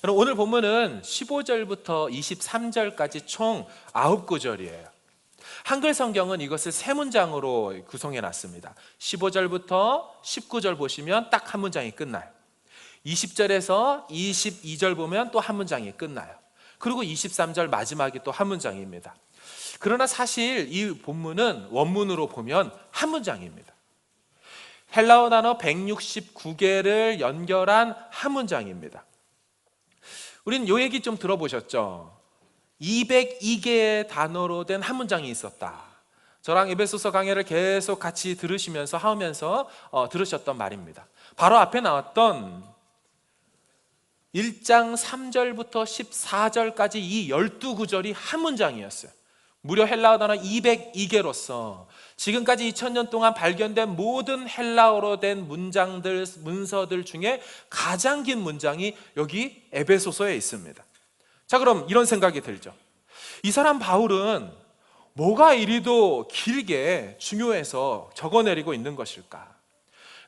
여러분, 오늘 본문은 15절부터 23절까지 총 9구절이에요. 한글 성경은 이것을 세 문장으로 구성해 놨습니다. 15절부터 19절 보시면 딱 한 문장이 끝나요. 20절에서 22절 보면 또 한 문장이 끝나요. 그리고 23절 마지막이 또 한 문장입니다. 그러나 사실 이 본문은 원문으로 보면 한 문장입니다. 헬라어 단어 169개를 연결한 한 문장입니다. 우린 요 얘기 좀 들어보셨죠? 202개의 단어로 된 한 문장이 있었다. 저랑 에베소서 강해를 계속 같이 들으시면서 하면서 들으셨던 말입니다. 바로 앞에 나왔던 1장 3절부터 14절까지 이 12구절이 한 문장이었어요. 무려 헬라어 단어 202개로서 지금까지 2000년 동안 발견된 모든 헬라어로 된 문장들, 문서들 중에 가장 긴 문장이 여기 에베소서에 있습니다. 자, 그럼 이런 생각이 들죠. 이 사람 바울은 뭐가 이리도 길게 중요해서 적어내리고 있는 것일까?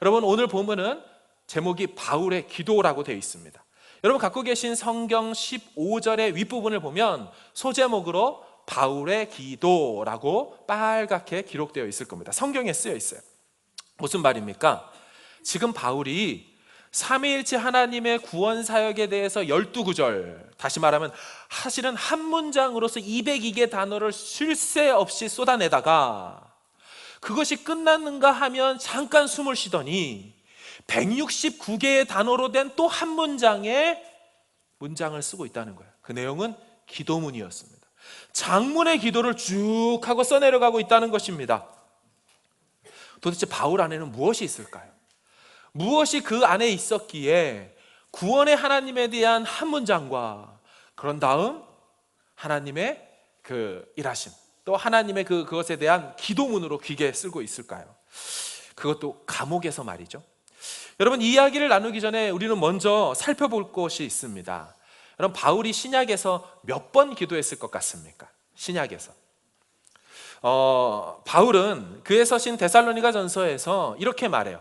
여러분, 오늘 본문은 제목이 바울의 기도라고 되어 있습니다. 여러분 갖고 계신 성경 15절의 윗부분을 보면 소제목으로 바울의 기도라고 빨갛게 기록되어 있을 겁니다. 성경에 쓰여 있어요. 무슨 말입니까? 지금 바울이 삼위일체 하나님의 구원 사역에 대해서 12구절, 다시 말하면 사실은 한 문장으로서 202개 단어를 쉴 새 없이 쏟아내다가 그것이 끝났는가 하면 잠깐 숨을 쉬더니 169개의 단어로 된 또 한 문장의 문장을 쓰고 있다는 거예요. 그 내용은 기도문이었습니다. 장문의 기도를 쭉 하고 써내려가고 있다는 것입니다. 도대체 바울 안에는 무엇이 있을까요? 무엇이 그 안에 있었기에 구원의 하나님에 대한 한 문장과 그런 다음 하나님의 그 일하심, 또 하나님의 그것에 대한 기도문으로 귀게 쓰고 있을까요? 그것도 감옥에서 말이죠. 여러분, 이 이야기를 나누기 전에 우리는 먼저 살펴볼 것이 있습니다. 여러분, 바울이 신약에서 몇 번 기도했을 것 같습니까? 신약에서 바울은 그의 서신 데살로니가 전서에서 이렇게 말해요.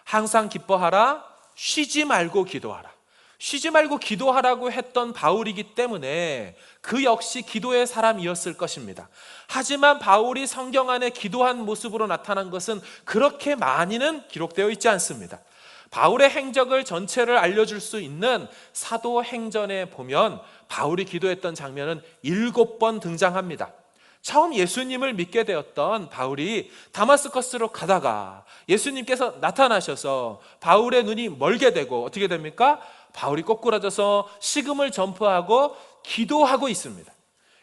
항상 기뻐하라, 쉬지 말고 기도하라. 쉬지 말고 기도하라고 했던 바울이기 때문에 그 역시 기도의 사람이었을 것입니다. 하지만 바울이 성경 안에 기도한 모습으로 나타난 것은 그렇게 많이는 기록되어 있지 않습니다. 바울의 행적을 전체를 알려줄 수 있는 사도행전에 보면 바울이 기도했던 장면은 7번 등장합니다. 처음 예수님을 믿게 되었던 바울이 다마스커스로 가다가 예수님께서 나타나셔서 바울의 눈이 멀게 되고 어떻게 됩니까? 바울이 꼬꾸라져서 식음을 전파하고 기도하고 있습니다.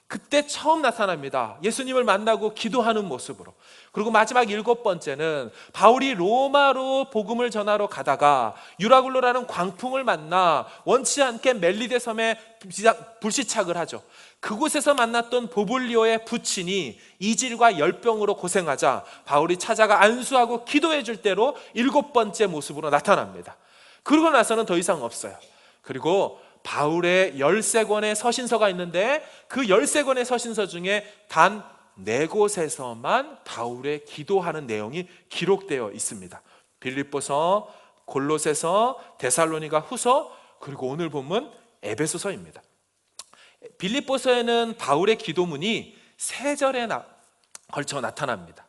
그때 처음 나타납니다. 예수님을 만나고 기도하는 모습으로. 그리고 마지막 7번째는 바울이 로마로 복음을 전하러 가다가 유라굴로라는 광풍을 만나 원치 않게 멜리데 섬에 불시착을 하죠. 그곳에서 만났던 보블리오의 부친이 이질과 열병으로 고생하자 바울이 찾아가 안수하고 기도해 줄 때로 7번째 모습으로 나타납니다. 그러고 나서는 더 이상 없어요. 그리고 바울의 13권의 서신서가 있는데 그 13권의 서신서 중에 단 4곳에서만 바울의 기도하는 내용이 기록되어 있습니다. 빌립보서, 골로새서, 데살로니가 후서, 그리고 오늘 본문 에베소서입니다. 빌립보서에는 바울의 기도문이 3절에 걸쳐 나타납니다.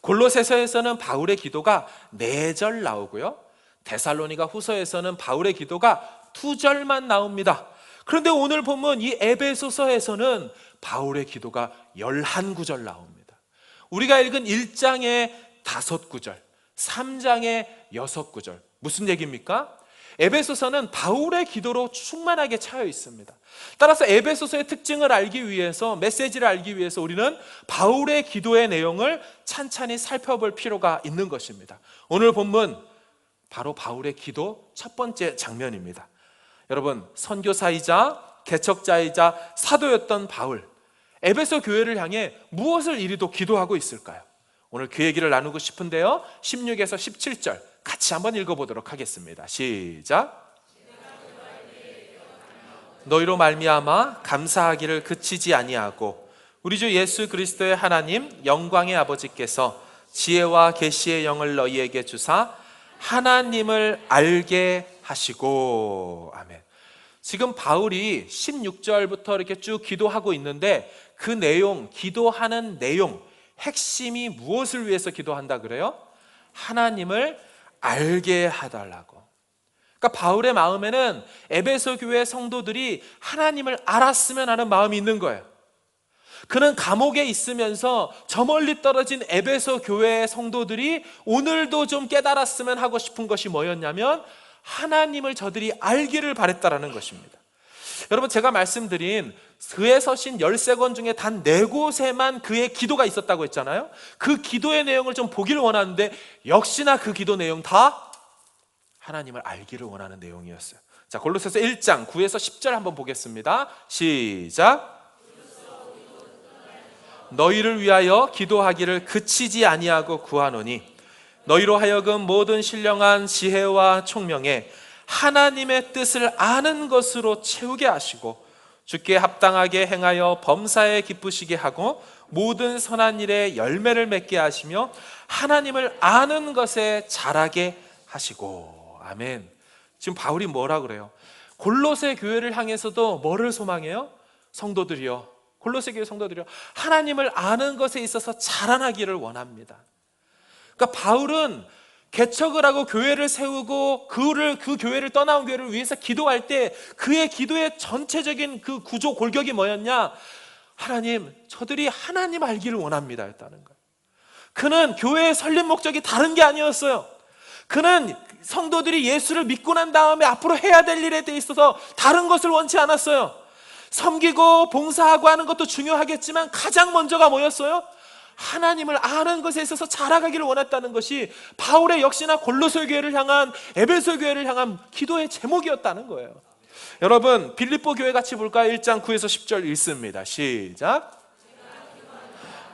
골로새서에서는 바울의 기도가 4절 나오고요. 데살로니가 후서에서는 바울의 기도가 2절만 나옵니다. 그런데 오늘 보면 이 에베소서에서는 바울의 기도가 11구절 나옵니다. 우리가 읽은 1장의 5구절, 3장의 6구절. 무슨 얘기입니까? 에베소서는 바울의 기도로 충만하게 차여 있습니다. 따라서 에베소서의 특징을 알기 위해서, 메시지를 알기 위해서 우리는 바울의 기도의 내용을 찬찬히 살펴볼 필요가 있는 것입니다. 오늘 본문 바로 바울의 기도 첫 번째 장면입니다. 여러분, 선교사이자 개척자이자 사도였던 바울, 에베소 교회를 향해 무엇을 이리도 기도하고 있을까요? 오늘 그 얘기를 나누고 싶은데요, 16에서 17절 같이 한번 읽어보도록 하겠습니다. 시작. 너희로 말미암아 감사하기를 그치지 아니하고 우리 주 예수 그리스도의 하나님 영광의 아버지께서 지혜와 계시의 영을 너희에게 주사 하나님을 알게 하시고. 아멘. 지금 바울이 16절부터 이렇게 쭉 기도하고 있는데 그 내용, 기도하는 내용, 핵심이 무엇을 위해서 기도한다 그래요? 하나님을 알게 해달라고. 그러니까 바울의 마음에는 에베소 교회 성도들이 하나님을 알았으면 하는 마음이 있는 거예요. 그는 감옥에 있으면서 저 멀리 떨어진 에베소 교회의 성도들이 오늘도 좀 깨달았으면 하고 싶은 것이 뭐였냐면 하나님을 저들이 알기를 바랬다라는 것입니다. 여러분, 제가 말씀드린 그의 서신 13권 중에 단 4곳에만 그의 기도가 있었다고 했잖아요. 그 기도의 내용을 좀 보기를 원하는데 역시나 그 기도 내용 다 하나님을 알기를 원하는 내용이었어요. 자, 골로새서 1장 9에서 10절 한번 보겠습니다. 시작. 너희를 위하여 기도하기를 그치지 아니하고 구하노니 너희로 하여금 모든 신령한 지혜와 총명에 하나님의 뜻을 아는 것으로 채우게 하시고 주께 합당하게 행하여 범사에 기쁘시게 하고 모든 선한 일에 열매를 맺게 하시며 하나님을 아는 것에 자라게 하시고. 아멘. 지금 바울이 뭐라 그래요? 골로새 교회를 향해서도 뭐를 소망해요? 성도들이요, 골로새 교회 성도들이요, 하나님을 아는 것에 있어서 자라나기를 원합니다. 그러니까 바울은 개척을 하고 교회를 세우고 그 교회를 떠나온 교회를 위해서 기도할 때 그의 기도의 전체적인 그 구조 골격이 뭐였냐? 하나님, 저들이 하나님 알기를 원합니다 였다는 거예요. 그는 교회의 설립 목적이 다른 게 아니었어요. 그는 성도들이 예수를 믿고 난 다음에 앞으로 해야 될 일에 대해 있어서 다른 것을 원치 않았어요. 섬기고 봉사하고 하는 것도 중요하겠지만 가장 먼저가 뭐였어요? 하나님을 아는 것에 있어서 자라가기를 원했다는 것이 바울의 역시나 골로새 교회를 향한, 에베소 교회를 향한 기도의 제목이었다는 거예요. 여러분, 빌립보 교회 같이 볼까요? 1장 9에서 10절 읽습니다. 시작.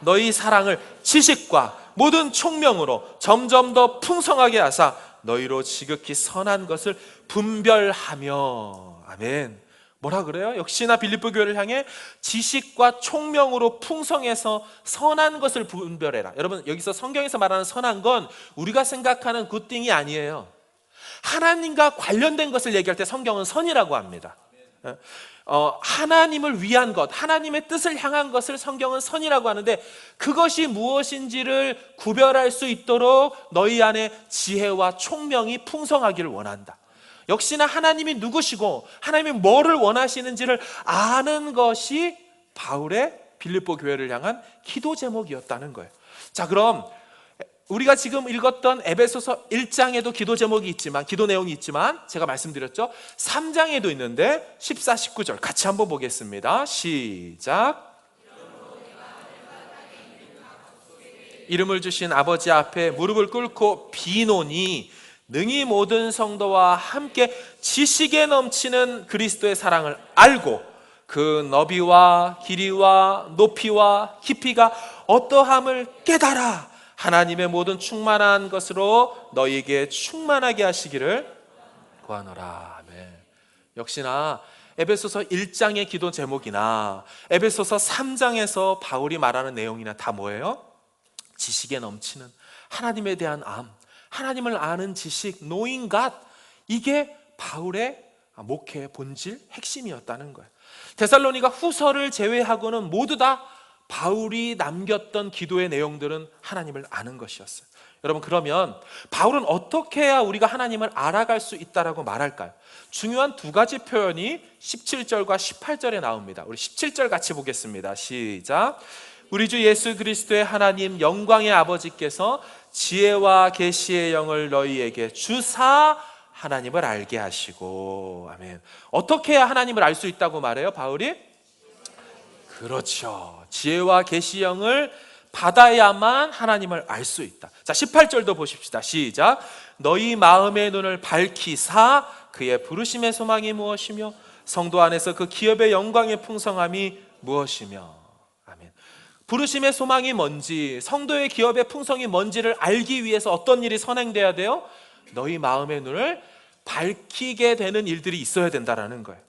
너희 사랑을 지식과 모든 총명으로 점점 더 풍성하게 하사 너희로 지극히 선한 것을 분별하며. 아멘. 뭐라 그래요? 역시나 빌립보 교회를 향해 지식과 총명으로 풍성해서 선한 것을 분별해라. 여러분, 여기서 성경에서 말하는 선한 건 우리가 생각하는 굿띵이 아니에요. 하나님과 관련된 것을 얘기할 때 성경은 선이라고 합니다. 하나님을 위한 것, 하나님의 뜻을 향한 것을 성경은 선이라고 하는데 그것이 무엇인지를 구별할 수 있도록 너희 안에 지혜와 총명이 풍성하기를 원한다. 역시나 하나님이 누구시고 하나님이 뭐를 원하시는지를 아는 것이 바울의 빌립보 교회를 향한 기도 제목이었다는 거예요. 자, 그럼 우리가 지금 읽었던 에베소서 1장에도 기도 제목이 있지만, 기도 내용이 있지만 제가 말씀드렸죠, 3장에도 있는데 14, 19절 같이 한번 보겠습니다. 시작. 이름을 주신 아버지 앞에 무릎을 꿇고 비노니 능히 모든 성도와 함께 지식에 넘치는 그리스도의 사랑을 알고 그 너비와 길이와 높이와 깊이가 어떠함을 깨달아 하나님의 모든 충만한 것으로 너희에게 충만하게 하시기를 구하노라. 아멘. 역시나 에베소서 1장의 기도 제목이나 에베소서 3장에서 바울이 말하는 내용이나 다 뭐예요? 지식에 넘치는 하나님에 대한 암, 하나님을 아는 지식, knowing God, 이게 바울의 목회의 본질, 핵심이었다는 거예요. 데살로니가 후서를 제외하고는 모두 다 바울이 남겼던 기도의 내용들은 하나님을 아는 것이었어요. 여러분, 그러면 바울은 어떻게 해야 우리가 하나님을 알아갈 수 있다라고 말할까요? 중요한 두 가지 표현이 17절과 18절에 나옵니다. 우리 17절 같이 보겠습니다. 시작. 우리 주 예수 그리스도의 하나님 영광의 아버지께서 지혜와 계시의 영을 너희에게 주사 하나님을 알게 하시고. 아멘. 어떻게 해야 하나님을 알 수 있다고 말해요, 바울이? 그렇죠. 지혜와 계시 영을 받아야만 하나님을 알 수 있다. 자, 18절도 보십시다. 시작. 너희 마음의 눈을 밝히사 그의 부르심의 소망이 무엇이며 성도 안에서 그 기업의 영광의 풍성함이 무엇이며. 아멘. 부르심의 소망이 뭔지, 성도의 기업의 풍성이 뭔지를 알기 위해서 어떤 일이 선행돼야 돼요? 너희 마음의 눈을 밝히게 되는 일들이 있어야 된다는 거예요.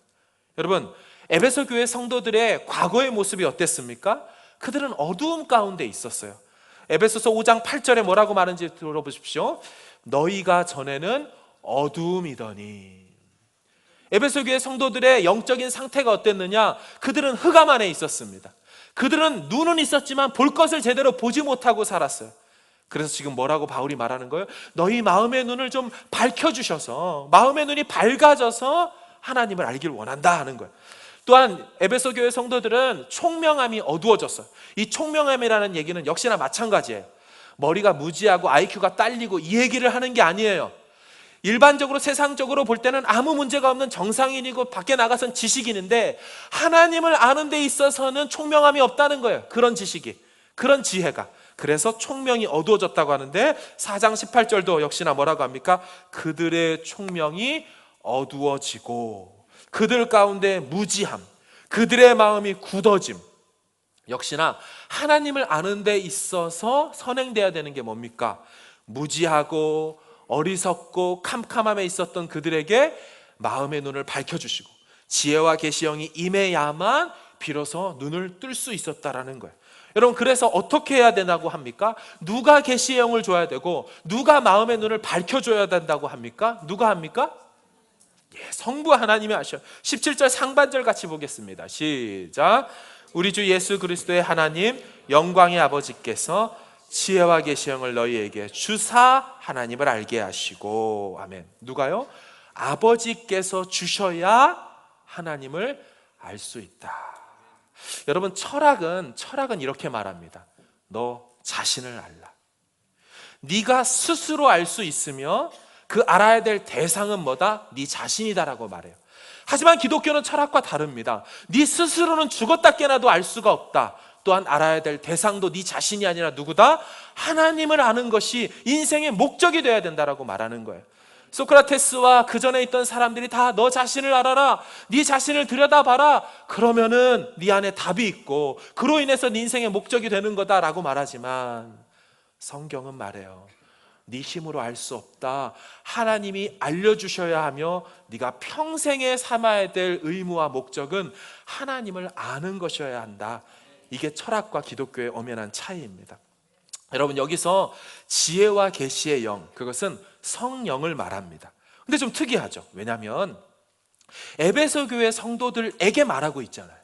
여러분, 에베소 교회 성도들의 과거의 모습이 어땠습니까? 그들은 어두움 가운데 있었어요. 에베소서 5장 8절에 뭐라고 말하는지 들어보십시오. 너희가 전에는 어두움이더니. 에베소 교회 성도들의 영적인 상태가 어땠느냐? 그들은 흑암 안에 있었습니다. 그들은 눈은 있었지만 볼 것을 제대로 보지 못하고 살았어요. 그래서 지금 뭐라고 바울이 말하는 거예요? 너희 마음의 눈을 좀 밝혀주셔서, 마음의 눈이 밝아져서 하나님을 알길 원한다 하는 거예요. 또한 에베소 교회 성도들은 총명함이 어두워졌어요. 이 총명함이라는 얘기는 역시나 마찬가지예요. 머리가 무지하고 IQ가 딸리고 이 얘기를 하는 게 아니에요. 일반적으로 세상적으로 볼 때는 아무 문제가 없는 정상인이고 밖에 나가선 지식인인데, 하나님을 아는 데 있어서는 총명함이 없다는 거예요. 그런 지식이, 그런 지혜가. 그래서 총명이 어두워졌다고 하는데 4장 18절도 역시나 뭐라고 합니까? 그들의 총명이 어두워지고 그들 가운데 무지함, 그들의 마음이 굳어짐. 역시나 하나님을 아는 데 있어서 선행돼야 되는 게 뭡니까? 무지하고 어리석고 캄캄함에 있었던 그들에게 마음의 눈을 밝혀주시고 지혜와 계시의 영이 임해야만 비로소 눈을 뜰 수 있었다라는 거예요. 여러분, 그래서 어떻게 해야 되냐고 합니까? 누가 계시의 영을 줘야 되고 누가 마음의 눈을 밝혀줘야 된다고 합니까? 누가 합니까? 성부 하나님이 하셔. 17절 상반절 같이 보겠습니다. 시작. 우리 주 예수 그리스도의 하나님 영광의 아버지께서 지혜와 계시의 영을 너희에게 주사 하나님을 알게 하시고. 아멘. 누가요? 아버지께서 주셔야 하나님을 알 수 있다. 여러분, 철학은 이렇게 말합니다. 너 자신을 알라. 네가 스스로 알 수 있으며 그 알아야 될 대상은 뭐다? 네 자신이다라고 말해요. 하지만 기독교는 철학과 다릅니다. 네 스스로는 죽었다 깨나도 알 수가 없다. 또한 알아야 될 대상도 네 자신이 아니라 누구다? 하나님을 아는 것이 인생의 목적이 되어야 된다라고 말하는 거예요. 소크라테스와 그 전에 있던 사람들이 다 너 자신을 알아라, 네 자신을 들여다봐라, 그러면은 네 안에 답이 있고 그로 인해서 네 인생의 목적이 되는 거다라고 말하지만 성경은 말해요. 네 힘으로 알 수 없다. 하나님이 알려주셔야 하며 네가 평생에 삼아야 될 의무와 목적은 하나님을 아는 것이어야 한다. 이게 철학과 기독교의 엄연한 차이입니다. 여러분, 여기서 지혜와 계시의 영, 그것은 성령을 말합니다. 근데 좀 특이하죠. 왜냐하면 에베소 교회 성도들에게 말하고 있잖아요.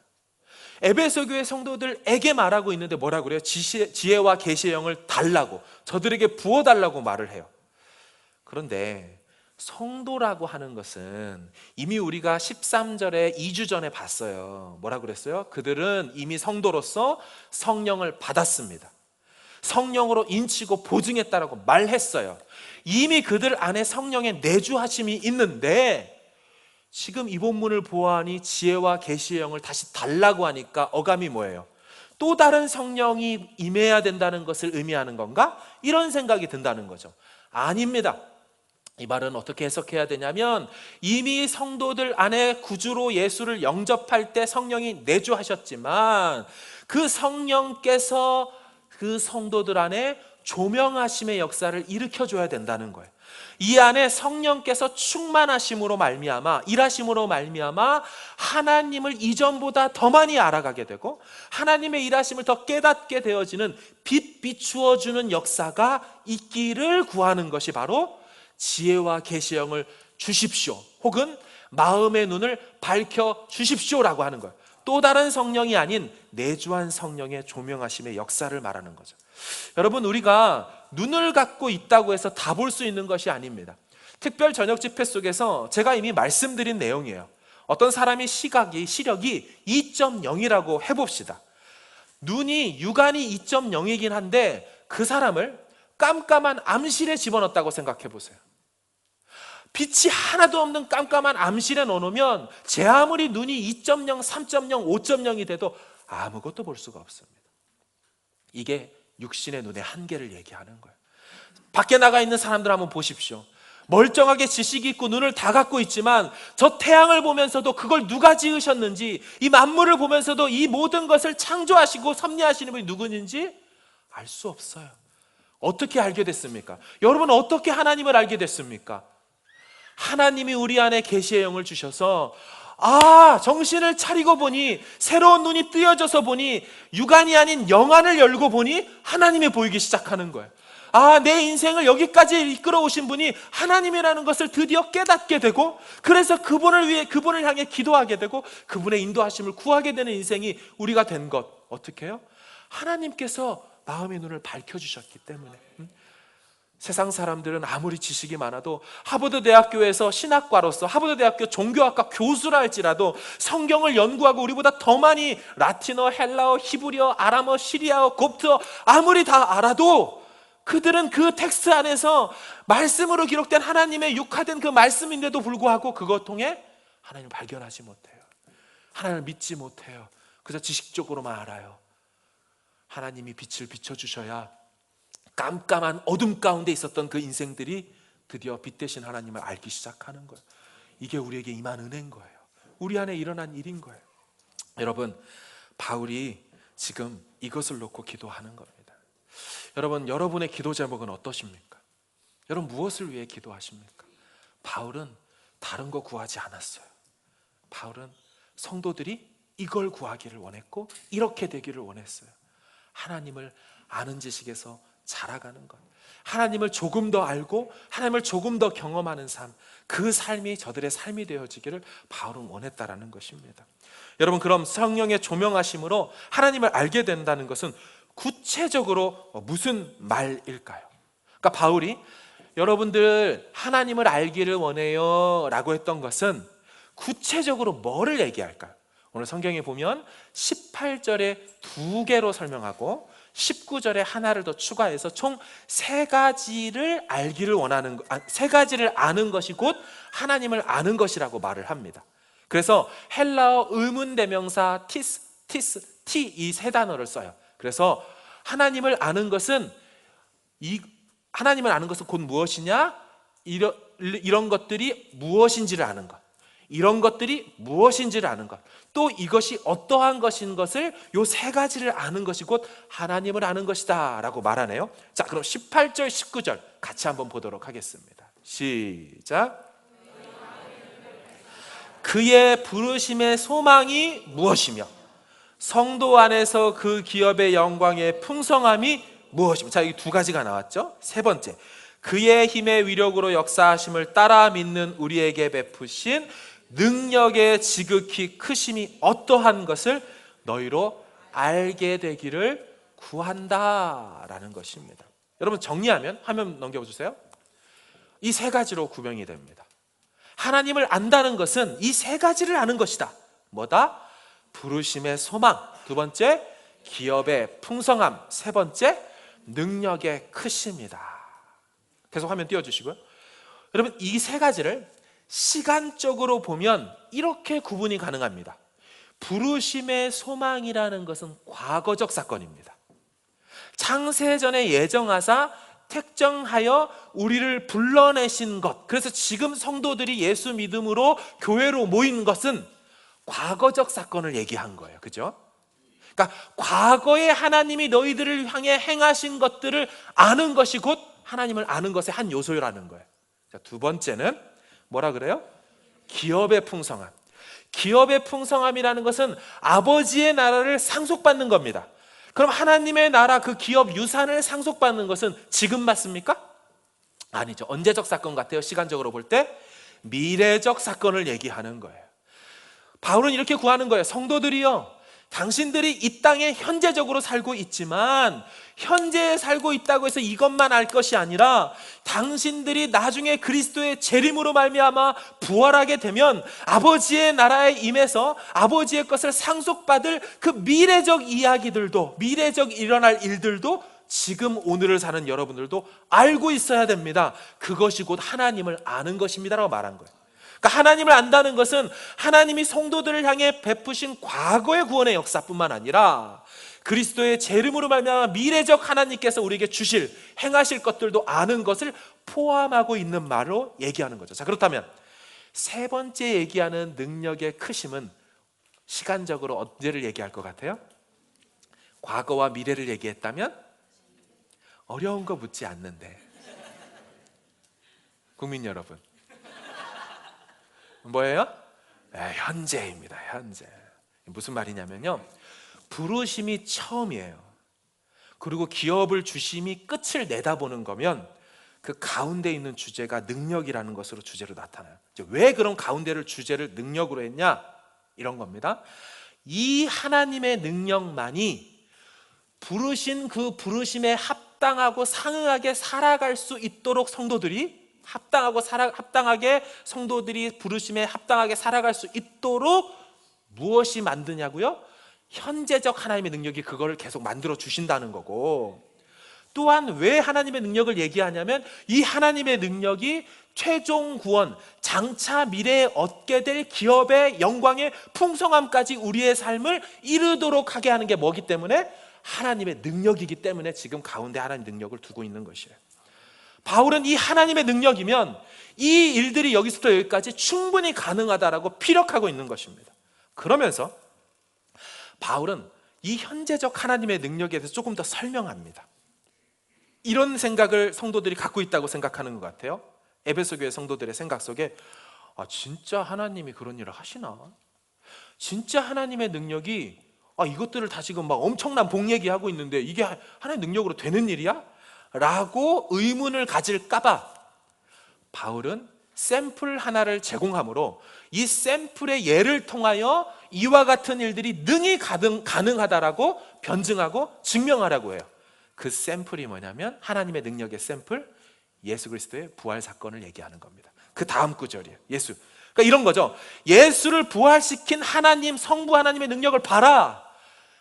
에베소 교회 성도들에게 말하고 있는데 뭐라고 그래요? 지혜와 계시의 영을 달라고, 저들에게 부어달라고 말을 해요. 그런데 성도라고 하는 것은 이미 우리가 13절에 2주 전에 봤어요. 뭐라고 그랬어요? 그들은 이미 성도로서 성령을 받았습니다. 성령으로 인치고 보증했다라고 말했어요. 이미 그들 안에 성령의 내주하심이 있는데 지금 이 본문을 보아하니 지혜와 계시의 영을 다시 달라고 하니까 어감이 뭐예요? 또 다른 성령이 임해야 된다는 것을 의미하는 건가? 이런 생각이 든다는 거죠. 아닙니다. 이 말은 어떻게 해석해야 되냐면 이미 성도들 안에 구주로 예수를 영접할 때 성령이 내주하셨지만 그 성령께서 그 성도들 안에 조명하심의 역사를 일으켜줘야 된다는 거예요. 이 안에 성령께서 충만하심으로 말미암아, 일하심으로 말미암아 하나님을 이전보다 더 많이 알아가게 되고 하나님의 일하심을 더 깨닫게 되어지는 빛 비추어주는 역사가 있기를 구하는 것이 바로 지혜와 계시의 영을 주십시오, 혹은 마음의 눈을 밝혀 주십시오라고 하는 거예요. 또 다른 성령이 아닌 내주한 성령의 조명하심의 역사를 말하는 거죠. 여러분, 우리가 눈을 갖고 있다고 해서 다 볼 수 있는 것이 아닙니다. 특별 저녁 집회 속에서 제가 이미 말씀드린 내용이에요. 어떤 사람이 시력이 2.0이라고 해봅시다. 눈이 육안이 2.0이긴 한데 그 사람을 깜깜한 암실에 집어넣었다고 생각해 보세요. 빛이 하나도 없는 깜깜한 암실에 넣어놓으면 제 아무리 눈이 2.0, 3.0, 5.0이 돼도 아무것도 볼 수가 없습니다. 이게 육신의 눈의 한계를 얘기하는 거예요. 밖에 나가 있는 사람들 한번 보십시오. 멀쩡하게 지식이 있고 눈을 다 갖고 있지만 저 태양을 보면서도 그걸 누가 지으셨는지, 이 만물을 보면서도 이 모든 것을 창조하시고 섭리하시는 분이 누구인지 알 수 없어요. 어떻게 알게 됐습니까? 여러분, 어떻게 하나님을 알게 됐습니까? 하나님이 우리 안에 계시의 영을 주셔서 정신을 차리고 보니, 새로운 눈이 뜨여져서 보니, 육안이 아닌 영안을 열고 보니 하나님이 보이기 시작하는 거예요. 내 인생을 여기까지 이끌어 오신 분이 하나님이라는 것을 드디어 깨닫게 되고, 그래서 그분을 향해 기도하게 되고 그분의 인도하심을 구하게 되는 인생이 우리가 된 것, 어떻게 해요? 하나님께서 마음의 눈을 밝혀주셨기 때문에. 세상 사람들은 아무리 지식이 많아도 하버드 대학교에서 신학과로서, 하버드 대학교 종교학과 교수라 할지라도 성경을 연구하고 우리보다 더 많이 라틴어, 헬라어, 히브리어, 아람어, 시리아어, 곱트어 아무리 다 알아도 그들은 그 텍스트 안에서 말씀으로 기록된 하나님의 육화된 그 말씀인데도 불구하고 그것 통해 하나님을 발견하지 못해요. 하나님을 믿지 못해요. 그래서 지식적으로만 알아요. 하나님이 빛을 비춰주셔야 깜깜한 어둠 가운데 있었던 그 인생들이 드디어 빛 대신 하나님을 알기 시작하는 거예요. 이게 우리에게 임한 은혜인 거예요. 우리 안에 일어난 일인 거예요. 여러분, 바울이 지금 이것을 놓고 기도하는 겁니다. 여러분, 여러분의 기도 제목은 어떠십니까? 여러분, 무엇을 위해 기도하십니까? 바울은 다른 거 구하지 않았어요. 바울은 성도들이 이걸 구하기를 원했고 이렇게 되기를 원했어요. 하나님을 아는 지식에서 자라가는 것, 하나님을 조금 더 알고 하나님을 조금 더 경험하는 삶, 그 삶이 저들의 삶이 되어지기를 바울은 원했다라는 것입니다. 여러분, 그럼 성령의 조명하심으로 하나님을 알게 된다는 것은 구체적으로 무슨 말일까요? 그러니까 바울이 여러분들 하나님을 알기를 원해요 라고 했던 것은 구체적으로 뭐를 얘기할까요? 오늘 성경에 보면 18절에 2개로 설명하고 19절에 하나를 더 추가해서 총 3가지를 알기를 원하는, 3가지를 아는 것이 곧 하나님을 아는 것이라고 말을 합니다. 그래서 헬라어 의문대명사 티스, 이 3단어를 써요. 그래서 하나님을 아는 것은 하나님을 아는 것은 곧 무엇이냐? 이런 것들이 무엇인지를 아는 것, 이런 것들이 무엇인지를 아는 것, 또 이것이 어떠한 것인 것을 요 3가지를 아는 것이 곧 하나님을 아는 것이다 라고 말하네요. 자, 그럼 18절 19절 같이 한번 보도록 하겠습니다. 시작. 그의 부르심의 소망이 무엇이며 성도 안에서 그 기업의 영광의 풍성함이 무엇이며. 자, 이 2가지가 나왔죠. 3번째, 그의 힘의 위력으로 역사하심을 따라 믿는 우리에게 베푸신 능력의 지극히 크심이 어떠한 것을 너희로 알게 되기를 구한다라는 것입니다. 여러분, 정리하면 화면 넘겨주세요. 이 3가지로 구명이 됩니다. 하나님을 안다는 것은 이 3가지를 아는 것이다. 뭐다? 부르심의 소망, 2번째 기업의 풍성함, 3번째 능력의 크심이다. 계속 화면 띄워주시고요. 여러분, 이 3가지를 시간적으로 보면 이렇게 구분이 가능합니다. 부르심의 소망이라는 것은 과거적 사건입니다. 창세전에 예정하사 택정하여 우리를 불러내신 것, 그래서 지금 성도들이 예수 믿음으로 교회로 모인 것은 과거적 사건을 얘기한 거예요. 그죠? 그러니까 과거에 하나님이 너희들을 향해 행하신 것들을 아는 것이 곧 하나님을 아는 것의 한 요소라는 거예요. 자, 2번째는 뭐라 그래요? 기업의 풍성함. 기업의 풍성함이라는 것은 아버지의 나라를 상속받는 겁니다. 그럼 하나님의 나라, 그 기업 유산을 상속받는 것은 지금 맞습니까? 아니죠. 언제적 사건 같아요? 시간적으로 볼 때 미래적 사건을 얘기하는 거예요. 바울은 이렇게 구하는 거예요. 성도들이요, 당신들이 이 땅에 현재적으로 살고 있지만 현재에 살고 있다고 해서 이것만 알 것이 아니라 당신들이 나중에 그리스도의 재림으로 말미암아 부활하게 되면 아버지의 나라에 임해서 아버지의 것을 상속받을 그 미래적 이야기들도, 미래적 일어날 일들도 지금 오늘을 사는 여러분들도 알고 있어야 됩니다. 그것이 곧 하나님을 아는 것입니다라고 말한 거예요. 그러니까 하나님을 안다는 것은 하나님이 성도들을 향해 베푸신 과거의 구원의 역사뿐만 아니라 그리스도의 재림으로 말미암아 미래적 하나님께서 우리에게 주실, 행하실 것들도 아는 것을 포함하고 있는 말로 얘기하는 거죠. 자, 그렇다면 3번째 얘기하는 능력의 크심은 시간적으로 언제를 얘기할 것 같아요? 과거와 미래를 얘기했다면? 어려운 거 묻지 않는데. 국민 여러분, 뭐예요? 현재입니다. 현재. 무슨 말이냐면요, 부르심이 처음이에요. 그리고 기업을 주심이 끝을 내다보는 거면 그 가운데 있는 주제가 능력이라는 것으로 주제로 나타나요. 왜 그런 가운데를 주제를 능력으로 했냐? 이런 겁니다. 이 하나님의 능력만이 부르신 그 부르심에 합당하고 상응하게 살아갈 수 있도록 합당하게 성도들이 부르심에 합당하게 살아갈 수 있도록 무엇이 만드냐고요? 현재적 하나님의 능력이 그거를 계속 만들어 주신다는 거고, 또한 왜 하나님의 능력을 얘기하냐면 이 하나님의 능력이 최종 구원, 장차 미래에 얻게 될 기업의 영광의 풍성함까지 우리의 삶을 이루도록 하게 하는 게 뭐기 때문에? 하나님의 능력이기 때문에 지금 가운데 하나님의 능력을 두고 있는 것이에요. 바울은 이 하나님의 능력이면 이 일들이 여기서부터 여기까지 충분히 가능하다라고 피력하고 있는 것입니다. 그러면서 바울은 이 현재적 하나님의 능력에 대해서 조금 더 설명합니다. 이런 생각을 성도들이 갖고 있다고 생각하는 것 같아요. 에베소 교회 성도들의 생각 속에 진짜 하나님이 그런 일을 하시나? 진짜 하나님의 능력이 이것들을 다 지금 막 엄청난 복 얘기하고 있는데 이게 하나님의 능력으로 되는 일이야? 라고 의문을 가질까 봐 바울은 샘플 하나를 제공함으로 이 샘플의 예를 통하여 이와 같은 일들이 능히 가능하다라고 변증하고 증명하라고 해요. 그 샘플이 뭐냐면 하나님의 능력의 샘플, 예수 그리스도의 부활 사건을 얘기하는 겁니다. 그 다음 구절이에요. 예수. 그러니까 이런 거죠. 예수를 부활시킨 하나님, 성부 하나님의 능력을 봐라.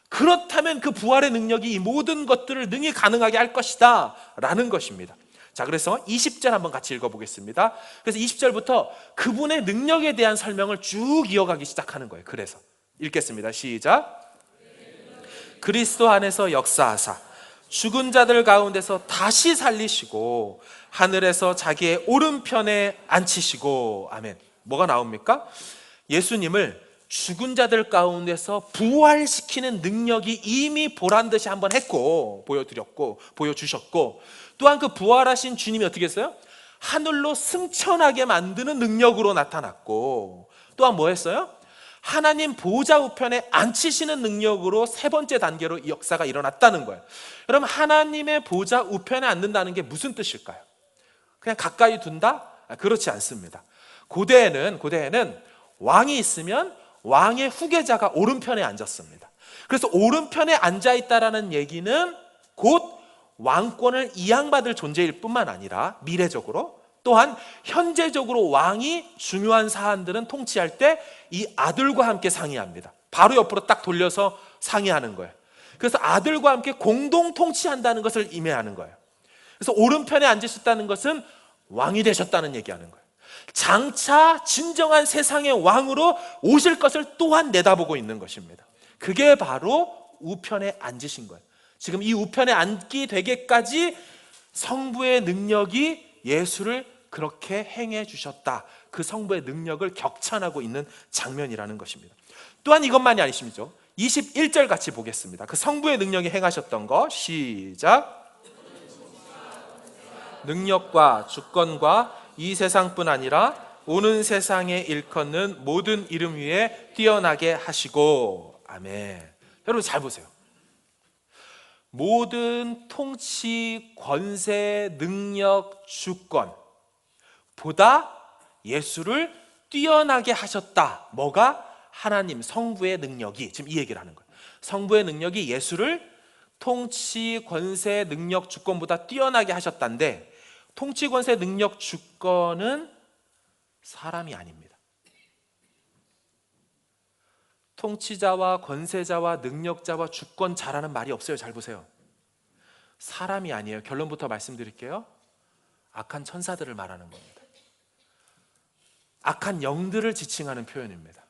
그렇다면 그 부활의 능력이 이 모든 것들을 능히 가능하게 할 것이다 라는 것입니다. 자, 그래서 20절 한번 같이 읽어보겠습니다. 그래서 20절부터 그분의 능력에 대한 설명을 쭉 이어가기 시작하는 거예요. 그래서 읽겠습니다. 시작. 그리스도 안에서 역사하사 죽은 자들 가운데서 다시 살리시고 하늘에서 자기의 오른편에 앉히시고. 아멘. 뭐가 나옵니까? 예수님을 죽은 자들 가운데서 부활시키는 능력이 이미 보란듯이 한번 했고 보여드렸고 보여주셨고, 또한 그 부활하신 주님이 어떻게 했어요? 하늘로 승천하게 만드는 능력으로 나타났고, 또한 뭐 했어요? 하나님 보좌 우편에 앉히시는 능력으로 세 번째 단계로 이 역사가 일어났다는 거예요. 여러분, 하나님의 보좌 우편에 앉는다는 게 무슨 뜻일까요? 그냥 가까이 둔다? 그렇지 않습니다. 고대에는 왕이 있으면 왕의 후계자가 오른편에 앉았습니다. 그래서 오른편에 앉아있다라는 얘기는 곧 왕권을 이양받을 존재일 뿐만 아니라 미래적으로, 또한 현재적으로 왕이 중요한 사안들은 통치할 때 이 아들과 함께 상의합니다. 바로 옆으로 딱 돌려서 상의하는 거예요. 그래서 아들과 함께 공동 통치한다는 것을 의미하는 거예요. 그래서 오른편에 앉으셨다는 것은 왕이 되셨다는 얘기하는 거예요. 장차 진정한 세상의 왕으로 오실 것을 또한 내다보고 있는 것입니다. 그게 바로 우편에 앉으신 거예요. 지금 이 우편에 앉기 되게까지 성부의 능력이 예수를 그렇게 행해 주셨다. 그 성부의 능력을 격찬하고 있는 장면이라는 것입니다. 또한 이것만이 아니십니까? 21절 같이 보겠습니다. 그 성부의 능력이 행하셨던 거 시작. 능력과 주권과 이 세상뿐 아니라 오는 세상에 일컫는 모든 이름 위에 뛰어나게 하시고. 아멘. 여러분 잘 보세요. 모든 통치, 권세, 능력, 주권보다 예수를 뛰어나게 하셨다. 뭐가? 하나님 성부의 능력이. 지금 이 얘기를 하는 거예요. 성부의 능력이 예수를 통치, 권세, 능력, 주권보다 뛰어나게 하셨다는데, 통치, 권세, 능력, 주권은 사람이 아닙니다. 통치자와 권세자와 능력자와 주권자라는 말이 없어요. 잘 보세요. 사람이 아니에요. 결론부터 말씀드릴게요. 악한 천사들을 말하는 겁니다. 악한 영들을 지칭하는 표현입니다.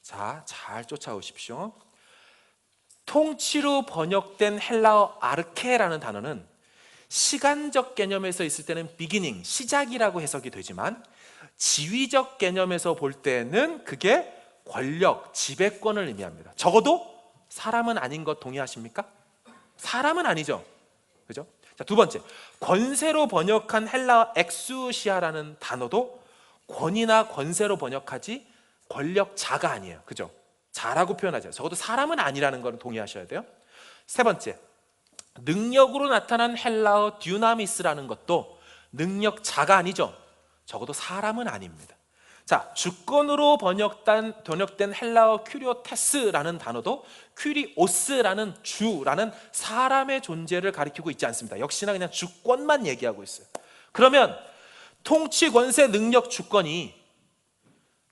자, 잘 쫓아오십시오. 통치로 번역된 헬라어 아르케라는 단어는 시간적 개념에서 있을 때는 beginning, 시작이라고 해석이 되지만, 지위적 개념에서 볼 때는 그게 권력, 지배권을 의미합니다. 적어도 사람은 아닌 것 동의하십니까? 사람은 아니죠. 그죠? 자, 두 번째, 권세로 번역한 헬라어 엑수시아라는 단어도 권위나 권세로 번역하지 권력자가 아니에요. 그죠? 자라고 표현하죠. 적어도 사람은 아니라는 걸 동의하셔야 돼요. 세 번째, 능력으로 나타난 헬라어 듀나미스라는 것도 능력자가 아니죠. 적어도 사람은 아닙니다. 자, 주권으로 번역된 헬라어 큐리오테스라는 단어도 큐리오스라는 주라는 사람의 존재를 가리키고 있지 않습니다. 역시나 그냥 주권만 얘기하고 있어요. 그러면 통치, 권세, 능력, 주권이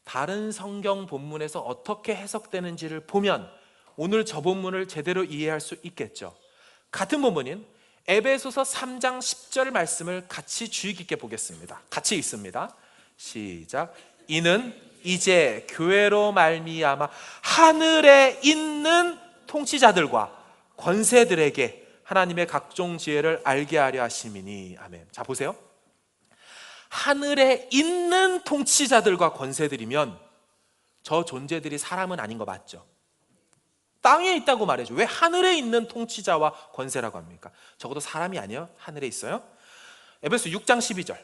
다른 성경 본문에서 어떻게 해석되는지를 보면 오늘 저 본문을 제대로 이해할 수 있겠죠. 같은 본문인 에베소서 3장 10절 말씀을 같이 주의 깊게 보겠습니다. 같이 읽습니다. 시작. 이는 이제 교회로 말미암아 하늘에 있는 통치자들과 권세들에게 하나님의 각종 지혜를 알게 하려 하심이니. 아멘. 자, 보세요. 하늘에 있는 통치자들과 권세들이면 저 존재들이 사람은 아닌 거 맞죠? 땅에 있다고 말해줘. 왜 하늘에 있는 통치자와 권세라고 합니까? 적어도 사람이 아니에요. 하늘에 있어요. 에베소 6장 12절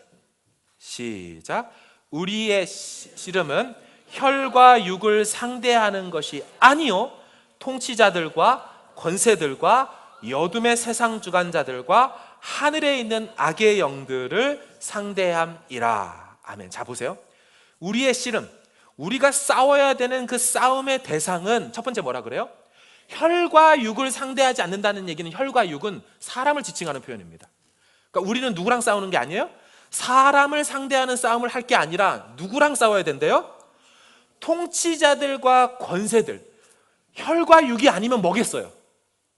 시작. 우리의 씨름은 혈과 육을 상대하는 것이 아니요 통치자들과 권세들과 어둠의 세상 주관자들과 하늘에 있는 악의 영들을 상대함이라. 아멘. 자, 보세요. 우리의 씨름, 우리가 싸워야 되는 그 싸움의 대상은 첫 번째 뭐라 그래요? 혈과 육을 상대하지 않는다는 얘기는, 혈과 육은 사람을 지칭하는 표현입니다. 그러니까 우리는 누구랑 싸우는 게 아니에요? 사람을 상대하는 싸움을 할 게 아니라 누구랑 싸워야 된대요? 통치자들과 권세들. 혈과 육이 아니면 뭐겠어요?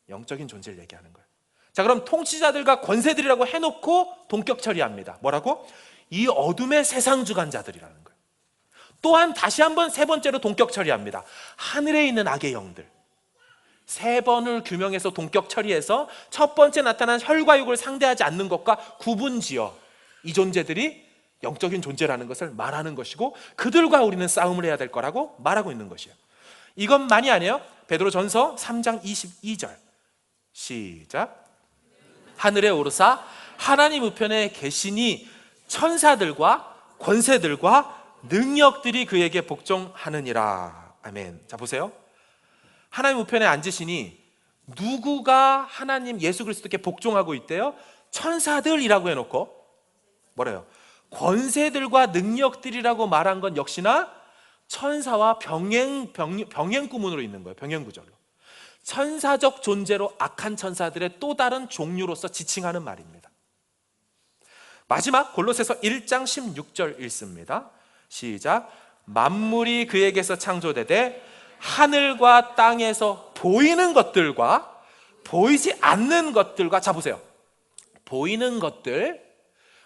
영적인 존재를 얘기하는 거예요. 자, 그럼 통치자들과 권세들이라고 해놓고 동격 처리합니다. 뭐라고? 이 어둠의 세상 주관자들이라는 거예요. 또한 다시 한번 세 번째로 동격 처리합니다. 하늘에 있는 악의 영들. 세 번을 규명해서 동격 처리해서 첫 번째 나타난 혈과 육을 상대하지 않는 것과 구분지어 이 존재들이 영적인 존재라는 것을 말하는 것이고 그들과 우리는 싸움을 해야 될 거라고 말하고 있는 것이에요. 이것만이 아니에요. 베드로전서 3장 22절 시작. 하늘에 오르사 하나님 우편에 계시니 천사들과 권세들과 능력들이 그에게 복종하느니라. 아멘. 자, 보세요. 하나님 우편에 앉으시니 누구가 하나님 예수 그리스도께 복종하고 있대요? 천사들이라고 해놓고 뭐래요? 권세들과 능력들이라고 말한 건 역시나 천사와 병행 구문으로 있는 거예요. 병행 구절로. 천사적 존재로 악한 천사들의 또 다른 종류로서 지칭하는 말입니다. 마지막 골로새서 1장 16절 읽습니다. 시작. 만물이 그에게서 창조되되 하늘과 땅에서 보이는 것들과 보이지 않는 것들과, 자 보세요. 보이는 것들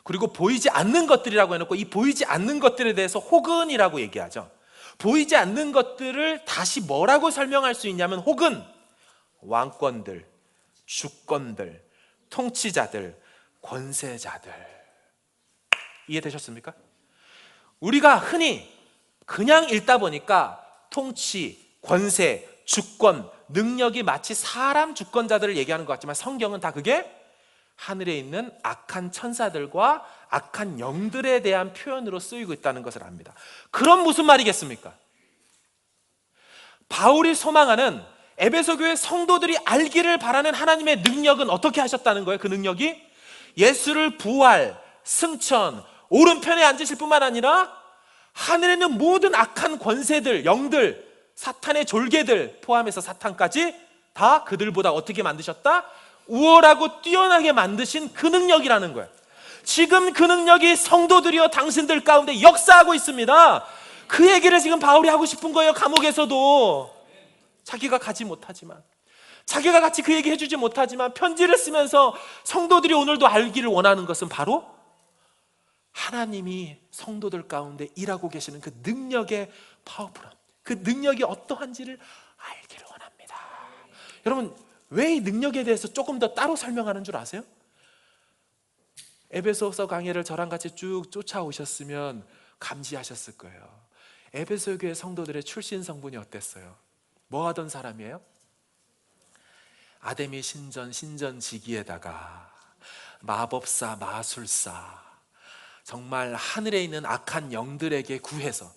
그리고 보이지 않는 것들이라고 해놓고 이 보이지 않는 것들에 대해서 혹은이라고 얘기하죠. 보이지 않는 것들을 다시 뭐라고 설명할 수 있냐면 혹은 왕권들, 주권들, 통치자들, 권세자들. 이해되셨습니까? 우리가 흔히 그냥 읽다 보니까 통치, 권세, 주권, 능력이 마치 사람 주권자들을 얘기하는 것 같지만 성경은 다 그게 하늘에 있는 악한 천사들과 악한 영들에 대한 표현으로 쓰이고 있다는 것을 압니다. 그럼 무슨 말이겠습니까? 바울이 소망하는 에베소 교회 성도들이 알기를 바라는 하나님의 능력은 어떻게 하셨다는 거예요? 그 능력이 예수를 부활, 승천, 오른편에 앉으실 뿐만 아니라 하늘에 있는 모든 악한 권세들, 영들, 사탄의 졸개들 포함해서 사탄까지 다 그들보다 어떻게 만드셨다? 우월하고 뛰어나게 만드신 그 능력이라는 거예요. 지금 그 능력이 성도들이여 당신들 가운데 역사하고 있습니다. 그 얘기를 지금 바울이 하고 싶은 거예요. 감옥에서도 자기가 가지 못하지만, 자기가 같이 그 얘기 해주지 못하지만 편지를 쓰면서 성도들이 오늘도 알기를 원하는 것은 바로 하나님이 성도들 가운데 일하고 계시는 그 능력의 파워풀함, 그 능력이 어떠한지를 알기를 원합니다. 여러분, 왜 이 능력에 대해서 조금 더 따로 설명하는 줄 아세요? 에베소서 강해를 저랑 같이 쭉 쫓아오셨으면 감지하셨을 거예요. 에베소 교회 성도들의 출신 성분이 어땠어요? 뭐 하던 사람이에요? 아데미 신전지기에다가 마법사, 마술사, 정말 하늘에 있는 악한 영들에게 구해서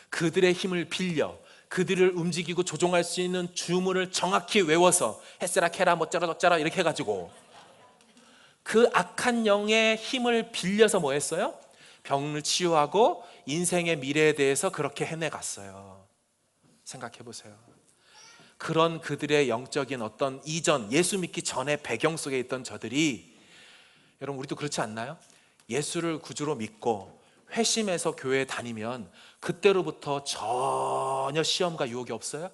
그들의 힘을 빌려 그들을 움직이고 조종할 수 있는 주문을 정확히 외워서 헤세라 케라 뭐쩌라 저쩌라 이렇게 해가지고 그 악한 영의 힘을 빌려서 뭐 했어요? 병을 치유하고 인생의 미래에 대해서 그렇게 해내갔어요. 생각해 보세요. 그런 그들의 영적인 어떤 이전, 예수 믿기 전의 배경 속에 있던 저들이, 여러분 우리도 그렇지 않나요? 예수를 구주로 믿고 회심해서 교회에 다니면 그때로부터 전혀 시험과 유혹이 없어요?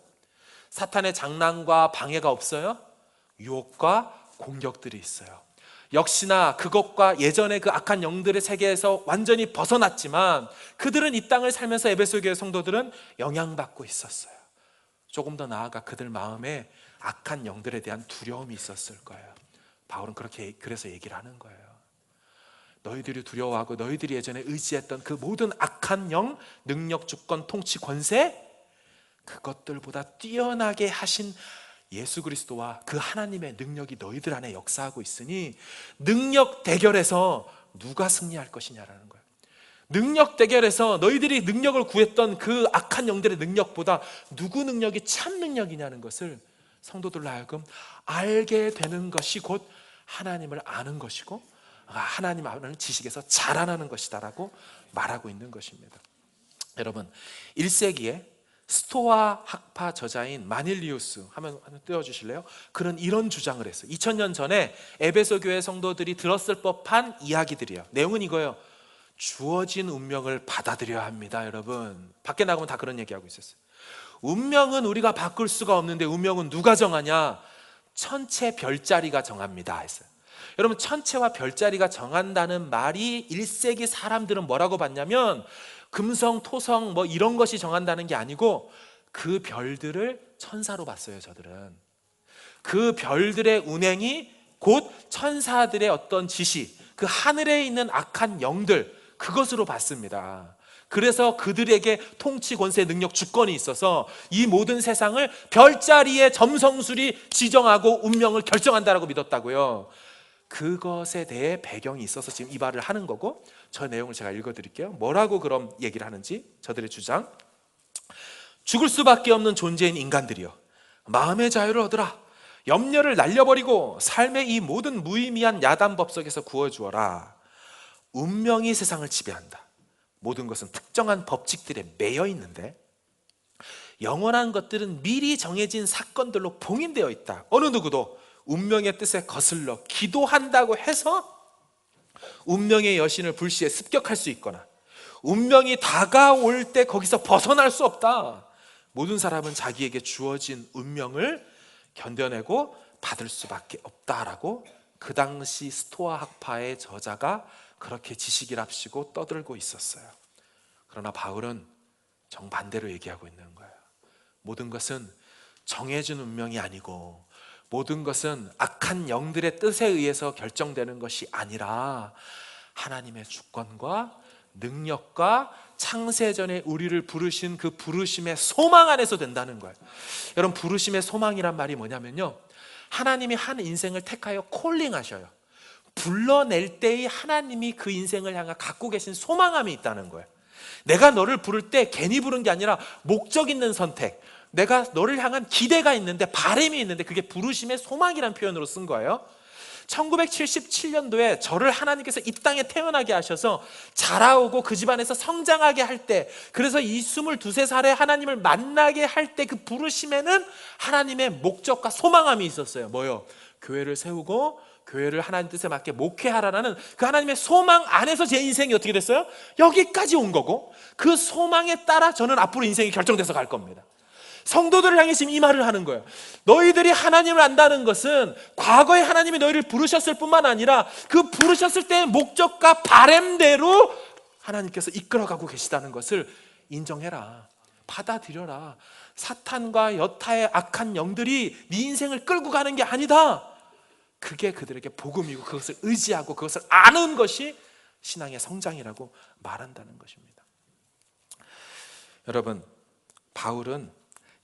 사탄의 장난과 방해가 없어요? 유혹과 공격들이 있어요. 역시나 그것과 예전의 그 악한 영들의 세계에서 완전히 벗어났지만 그들은 이 땅을 살면서 에베소 교회 성도들은 영향받고 있었어요. 조금 더 나아가 그들 마음에 악한 영들에 대한 두려움이 있었을 거예요. 바울은 그래서 얘기를 하는 거예요. 너희들이 두려워하고 너희들이 예전에 의지했던 그 모든 악한 영, 능력, 주권, 통치, 권세, 그것들보다 뛰어나게 하신 예수 그리스도와 그 하나님의 능력이 너희들 안에 역사하고 있으니 능력 대결에서 누가 승리할 것이냐라는 거예요. 능력 대결에서 너희들이 능력을 구했던 그 악한 영들의 능력보다 누구 능력이 참 능력이냐는 것을 성도들로 하여금 알게 되는 것이 곧 하나님을 아는 것이고 하나님 아는 지식에서 자라나는 것이다라고 말하고 있는 것입니다. 여러분 1세기에 스토아 학파 저자인 마닐리우스 한번 띄워주실래요? 그는 이런 주장을 했어요. 2000년 전에 에베소 교회 성도들이 들었을 법한 이야기들이에요. 내용은 이거예요. 주어진 운명을 받아들여야 합니다. 여러분 밖에 나가면 다 그런 얘기하고 있었어요. 운명은 우리가 바꿀 수가 없는데 운명은 누가 정하냐? 천체 별자리가 정합니다 했어요. 여러분 천체와 별자리가 정한다는 말이 1세기 사람들은 뭐라고 봤냐면 금성, 토성 뭐 이런 것이 정한다는 게 아니고 그 별들을 천사로 봤어요. 저들은 그 별들의 운행이 곧 천사들의 어떤 지시, 그 하늘에 있는 악한 영들, 그것으로 봤습니다. 그래서 그들에게 통치, 권세, 능력, 주권이 있어서 이 모든 세상을 별자리의 점성술이 지정하고 운명을 결정한다라고 믿었다고요. 그것에 대해 배경이 있어서 지금 이 말을 하는 거고, 저 내용을 제가 읽어드릴게요. 뭐라고 그럼 얘기를 하는지. 저들의 주장: 죽을 수밖에 없는 존재인 인간들이여, 마음의 자유를 얻으라. 염려를 날려버리고 삶의 이 모든 무의미한 야단법 속에서 구워주어라. 운명이 세상을 지배한다. 모든 것은 특정한 법칙들에 매여 있는데 영원한 것들은 미리 정해진 사건들로 봉인되어 있다. 어느 누구도 운명의 뜻에 거슬러 기도한다고 해서 운명의 여신을 불시에 습격할 수 있거나 운명이 다가올 때 거기서 벗어날 수 없다. 모든 사람은 자기에게 주어진 운명을 견뎌내고 받을 수밖에 없다라고 그 당시 스토아 학파의 저자가 그렇게 지식이랍시고 떠들고 있었어요. 그러나 바울은 정반대로 얘기하고 있는 거예요. 모든 것은 정해진 운명이 아니고 모든 것은 악한 영들의 뜻에 의해서 결정되는 것이 아니라 하나님의 주권과 능력과 창세전에 우리를 부르신 그 부르심의 소망 안에서 된다는 거예요. 여러분 부르심의 소망이란 말이 뭐냐면요, 하나님이 한 인생을 택하여 콜링하셔요. 불러낼 때의 하나님이 그 인생을 향해 갖고 계신 소망함이 있다는 거예요. 내가 너를 부를 때 괜히 부른 게 아니라 목적 있는 선택, 내가 너를 향한 기대가 있는데, 바람이 있는데, 그게 부르심의 소망이라는 표현으로 쓴 거예요. 1977년도에 저를 하나님께서 이 땅에 태어나게 하셔서 자라오고 그 집안에서 성장하게 할 때, 그래서 이 22~23살에 하나님을 만나게 할 때 그 부르심에는 하나님의 목적과 소망함이 있었어요. 뭐요? 교회를 세우고 교회를 하나님 뜻에 맞게 목회하라는 그 하나님의 소망 안에서 제 인생이 어떻게 됐어요? 여기까지 온 거고, 그 소망에 따라 저는 앞으로 인생이 결정돼서 갈 겁니다. 성도들을 향해 지금 이 말을 하는 거예요. 너희들이 하나님을 안다는 것은 과거에 하나님이 너희를 부르셨을 뿐만 아니라 그 부르셨을 때의 목적과 바램대로 하나님께서 이끌어가고 계시다는 것을 인정해라. 받아들여라. 사탄과 여타의 악한 영들이 네 인생을 끌고 가는 게 아니다. 그게 그들에게 복음이고 그것을 의지하고 그것을 아는 것이 신앙의 성장이라고 말한다는 것입니다. 여러분, 바울은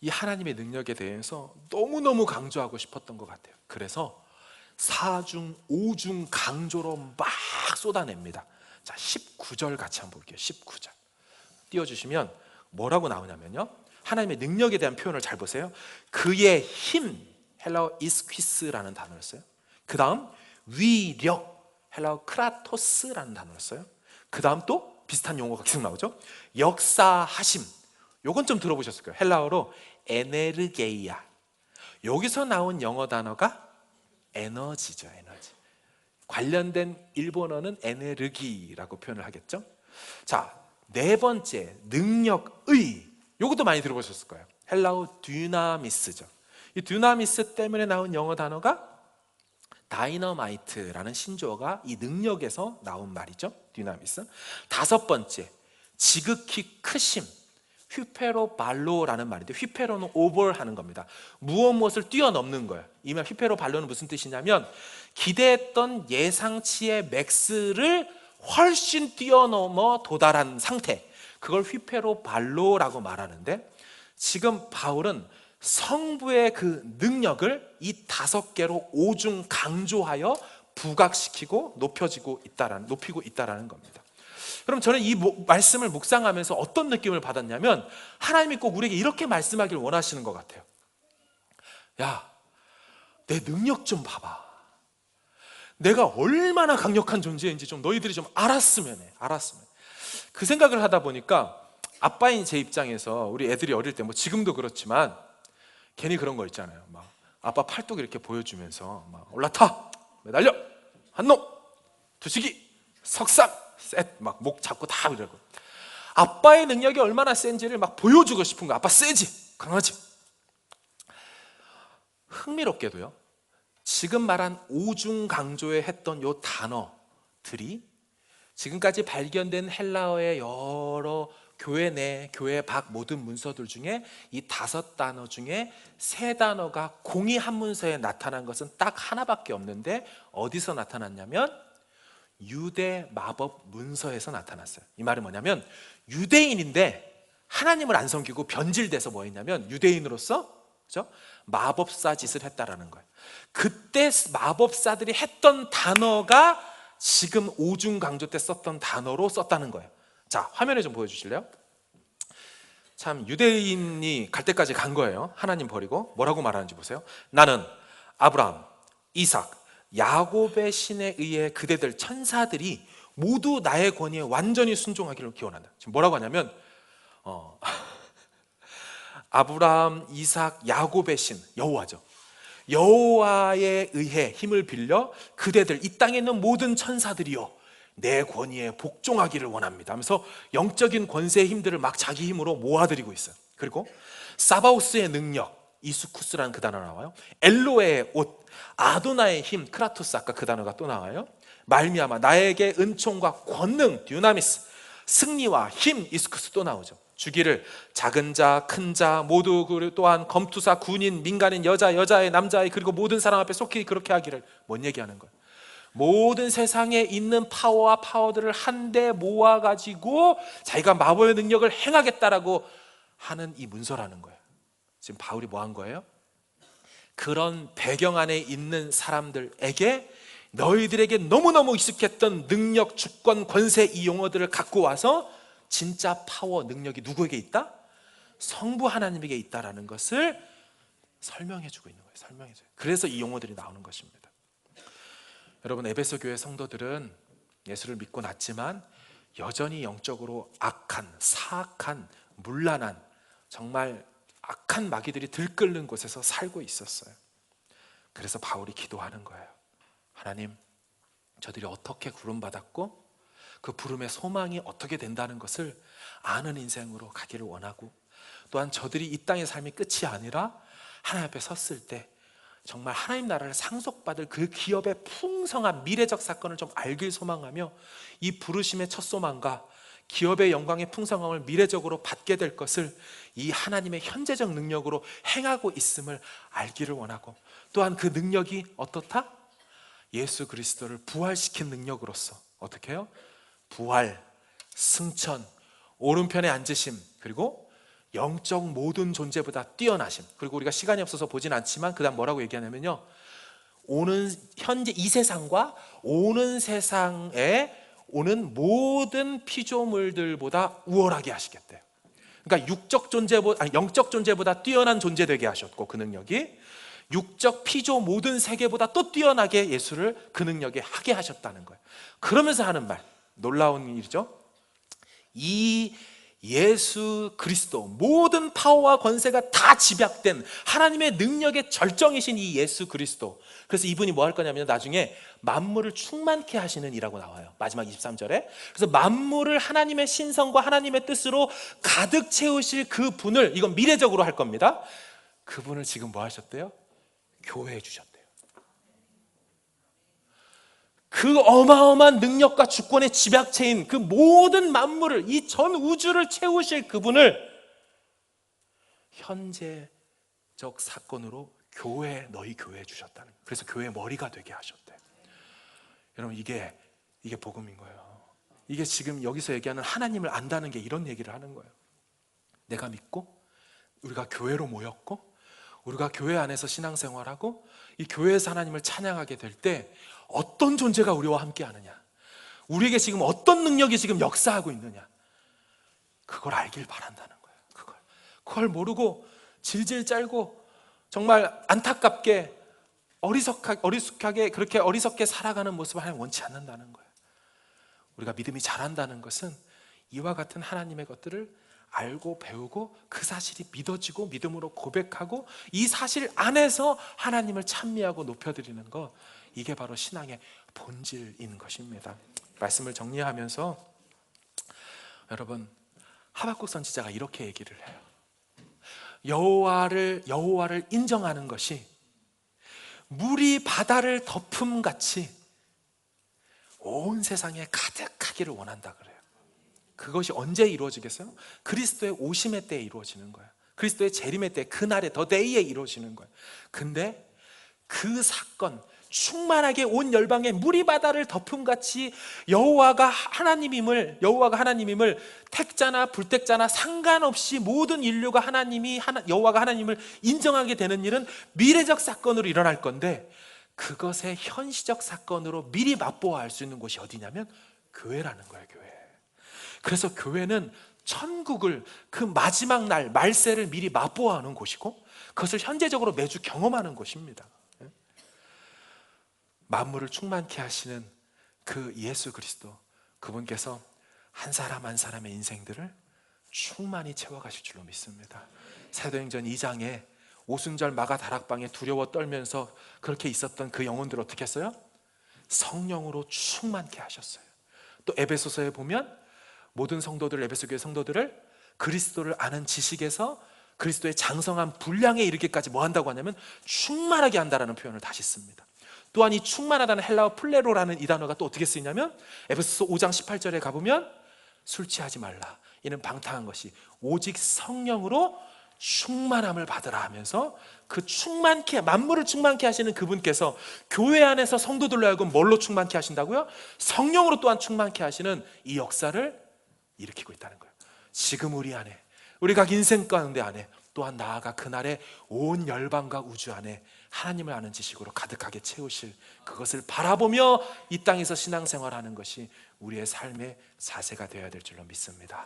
이 하나님의 능력에 대해서 너무너무 강조하고 싶었던 것 같아요. 그래서 4중 5중 강조로 막 쏟아냅니다. 자, 19절 같이 한번 볼게요. 19절 띄워주시면 뭐라고 나오냐면요, 하나님의 능력에 대한 표현을 잘 보세요. 그의 힘, 헬라어 이스퀴스라는 단어를 써요. 그 다음 위력, 헬라어 크라토스라는 단어를 써요. 그 다음 또 비슷한 용어가 계속 나오죠. 역사하심, 요건 좀 들어보셨을 거예요. 헬라어로 에네르게이아. 여기서 나온 영어 단어가 에너지죠. 에너지. 관련된 일본어는 에네르기라고 표현을 하겠죠. 자, 네 번째, 능력의, 요것도 많이 들어보셨을 거예요. 헬라어 듀나미스죠. 이 듀나미스 때문에 나온 영어 단어가 다이너마이트라는 신조어가 이 능력에서 나온 말이죠. 듀나미스. 다섯 번째, 지극히 크심, 휘페로발로라는 말인데, 휘페로는 오버하는 겁니다. 무엇을 뛰어넘는 거예요. 이 말 휘페로발로는 무슨 뜻이냐면 기대했던 예상치의 맥스를 훨씬 뛰어넘어 도달한 상태, 그걸 휘페로발로라고 말하는데, 지금 바울은 성부의 그 능력을 이 다섯 개로 오중 강조하여 부각시키고 높이고 있다라는 겁니다. 그럼 저는 이 말씀을 묵상하면서 어떤 느낌을 받았냐면, 하나님이 꼭 우리에게 이렇게 말씀하길 원하시는 것 같아요. 야, 내 능력 좀 봐봐. 내가 얼마나 강력한 존재인지 좀 너희들이 좀 알았으면 해. 그 생각을 하다 보니까, 아빠인 제 입장에서 우리 애들이 어릴 때, 뭐 지금도 그렇지만 괜히 그런 거 있잖아요. 막 아빠 팔뚝 이렇게 보여주면서 막 올라타, 매달려, 한놈, 두시기, 석상, 셋, 막 목 잡고 다 이러고, 아빠의 능력이 얼마나 센지를 막 보여주고 싶은 거. 아빠 세지, 강하지. 흥미롭게도요, 지금 말한 오중 강조에 했던 요 단어들이 지금까지 발견된 헬라어의 여러 교회 내, 교회 밖 모든 문서들 중에 이 다섯 단어 중에 세 단어가 공이 한 문서에 나타난 것은 딱 하나밖에 없는데, 어디서 나타났냐면 유대 마법 문서에서 나타났어요. 이 말은 뭐냐면, 유대인인데 하나님을 안 섬기고 변질돼서 뭐 했냐면, 유대인으로서, 그죠? 마법사 짓을 했다라는 거예요. 그때 마법사들이 했던 단어가 지금 오중 강조 때 썼던 단어로 썼다는 거예요. 자, 화면에 좀 보여주실래요? 참, 유대인이 갈 때까지 간 거예요. 하나님 버리고. 뭐라고 말하는지 보세요. 나는 아브라함, 이삭, 야곱의 신에 의해 그대들 천사들이 모두 나의 권위에 완전히 순종하기를 기원한다. 지금 뭐라고 하냐면, 아브라함, 이삭, 야곱의 신, 여호와죠. 여호와에 의해 힘을 빌려 그대들, 이 땅에 있는 모든 천사들이요, 내 권위에 복종하기를 원합니다 하면서 영적인 권세의 힘들을 막 자기 힘으로 모아들이고 있어요. 그리고 사바오스의 능력, 이수쿠스라는 그 단어 나와요. 엘로의 옷, 아도나의 힘, 크라토스, 아까 그 단어가 또 나와요. 말미암아 나에게 은총과 권능, 듀나미스, 승리와 힘, 이수쿠스 또 나오죠. 주기를 작은 자, 큰 자 모두, 그리고 또한 검투사, 군인, 민간인, 여자의, 남자의, 그리고 모든 사람 앞에 속히 그렇게 하기를. 뭔 얘기하는 거예요? 모든 세상에 있는 파워와 파워들을 한데 모아가지고 자기가 마법의 능력을 행하겠다라고 하는 이 문서라는 거예요. 지금 바울이 뭐 한 거예요? 그런 배경 안에 있는 사람들에게 너희들에게 너무너무 익숙했던 능력, 주권, 권세, 이 용어들을 갖고 와서 진짜 파워, 능력이 누구에게 있다? 성부 하나님에게 있다라는 것을 설명해주고 있는 거예요. 설명해줘요. 그래서 이 용어들이 나오는 것입니다. 여러분, 에베소 교회 성도들은 예수를 믿고 났지만 여전히 영적으로 악한, 사악한, 문란한, 정말 악한 마귀들이 들끓는 곳에서 살고 있었어요. 그래서 바울이 기도하는 거예요. 하나님, 저들이 어떻게 구름받았고 그 부름의 소망이 어떻게 된다는 것을 아는 인생으로 가기를 원하고, 또한 저들이 이 땅의 삶이 끝이 아니라 하나님 앞에 섰을 때 정말 하나님 나라를 상속받을 그 기업의 풍성한 미래적 사건을 좀 알길 소망하며, 이 부르심의 첫 소망과 기업의 영광의 풍성함을 미래적으로 받게 될 것을 이 하나님의 현재적 능력으로 행하고 있음을 알기를 원하고, 또한 그 능력이 어떻다? 예수 그리스도를 부활시킨 능력으로서 어떻게 해요? 부활, 승천, 오른편에 앉으심, 그리고 영적 모든 존재보다 뛰어나심. 그리고 우리가 시간이 없어서 보진 않지만 그 다음 뭐라고 얘기하냐면요, 오는 현재 이 세상과 오는 세상에 오는 모든 피조물들보다 우월하게 하시겠대요. 그러니까 영적 존재보다 뛰어난 존재 되게 하셨고, 그 능력이 육적 피조 모든 세계보다 또 뛰어나게 예수를 그 능력에 하게 하셨다는 거예요. 그러면서 하는 말, 놀라운 일이죠. 이 예수 그리스도, 모든 파워와 권세가 다 집약된 하나님의 능력의 절정이신 이 예수 그리스도, 그래서 이분이 뭐 할 거냐면 나중에 만물을 충만케 하시는 이라고 나와요. 마지막 23절에. 그래서 만물을 하나님의 신성과 하나님의 뜻으로 가득 채우실 그 분을, 이건 미래적으로 할 겁니다. 그분을 지금 뭐 하셨대요? 교회해 주셨대요. 그 어마어마한 능력과 주권의 집약체인 그 모든 만물을, 이 전 우주를 채우실 그분을 현재적 사건으로 너희 교회에 주셨다는 거예요. 그래서 교회의 머리가 되게 하셨대요. 여러분, 이게 복음인 거예요. 이게 지금 여기서 얘기하는 하나님을 안다는 게 이런 얘기를 하는 거예요. 내가 믿고 우리가 교회로 모였고 우리가 교회 안에서 신앙생활하고 이 교회에서 하나님을 찬양하게 될 때 어떤 존재가 우리와 함께 하느냐, 우리에게 지금 어떤 능력이 지금 역사하고 있느냐, 그걸 알길 바란다는 거예요. 그걸 모르고 질질 짤고 정말 안타깝게 어리숙하게 그렇게 어리석게 살아가는 모습을 하나님 원치 않는다는 거예요. 우리가 믿음이 자란다는 것은 이와 같은 하나님의 것들을 알고 배우고 그 사실이 믿어지고 믿음으로 고백하고 이 사실 안에서 하나님을 찬미하고 높여드리는 것, 이게 바로 신앙의 본질인 것입니다. 말씀을 정리하면서 여러분, 하박국 선지자가 이렇게 얘기를 해요. 여호와를 인정하는 것이 물이 바다를 덮음같이 온 세상에 가득하기를 원한다 그래요. 그것이 언제 이루어지겠어요? 그리스도의 오심의 때에 이루어지는 거예요. 그리스도의 재림의 때, 그날에 더 데이에 이루어지는 거예요. 근데 그 사건, 충만하게 온 열방에 물이 바다를 덮음같이 여호와가 하나님임을 택자나 불택자나 상관없이 모든 인류가 여호와가 하나님을 인정하게 되는 일은 미래적 사건으로 일어날 건데, 그것의 현시적 사건으로 미리 맛보아 알 수 있는 곳이 어디냐면 교회라는 거예요. 교회. 그래서 교회는 천국을, 그 마지막 날 말세를 미리 맛보아 하는 곳이고 그것을 현재적으로 매주 경험하는 곳입니다. 만물을 충만케 하시는 그 예수 그리스도, 그분께서 한 사람 한 사람의 인생들을 충만히 채워가실 줄로 믿습니다. 사도행전 2장에 오순절 마가 다락방에 두려워 떨면서 그렇게 있었던 그 영혼들을 어떻게 했어요? 성령으로 충만케 하셨어요. 또 에베소서에 보면 모든 성도들, 에베소 교회 성도들을 그리스도를 아는 지식에서 그리스도의 장성한 분량에 이르기까지 뭐 한다고 하냐면 충만하게 한다라는 표현을 다시 씁니다. 또한 이 충만하다는 헬라어 플레로라는 이 단어가 또 어떻게 쓰이냐면 에베소서 5장 18절에 가보면 술 취하지 말라, 이는 방탕한 것이 오직 성령으로 충만함을 받으라 하면서 그 충만케, 만물을 충만케 하시는 그분께서 교회 안에서 성도들로 하여금 뭘로 충만케 하신다고요? 성령으로 또한 충만케 하시는 이 역사를 일으키고 있다는 거예요. 지금 우리 안에, 우리 각 인생 가운데 안에, 또한 나아가 그날의 온 열방과 우주 안에 하나님을 아는 지식으로 가득하게 채우실 그것을 바라보며 이 땅에서 신앙생활하는 것이 우리의 삶의 자세가 되어야 될 줄로 믿습니다.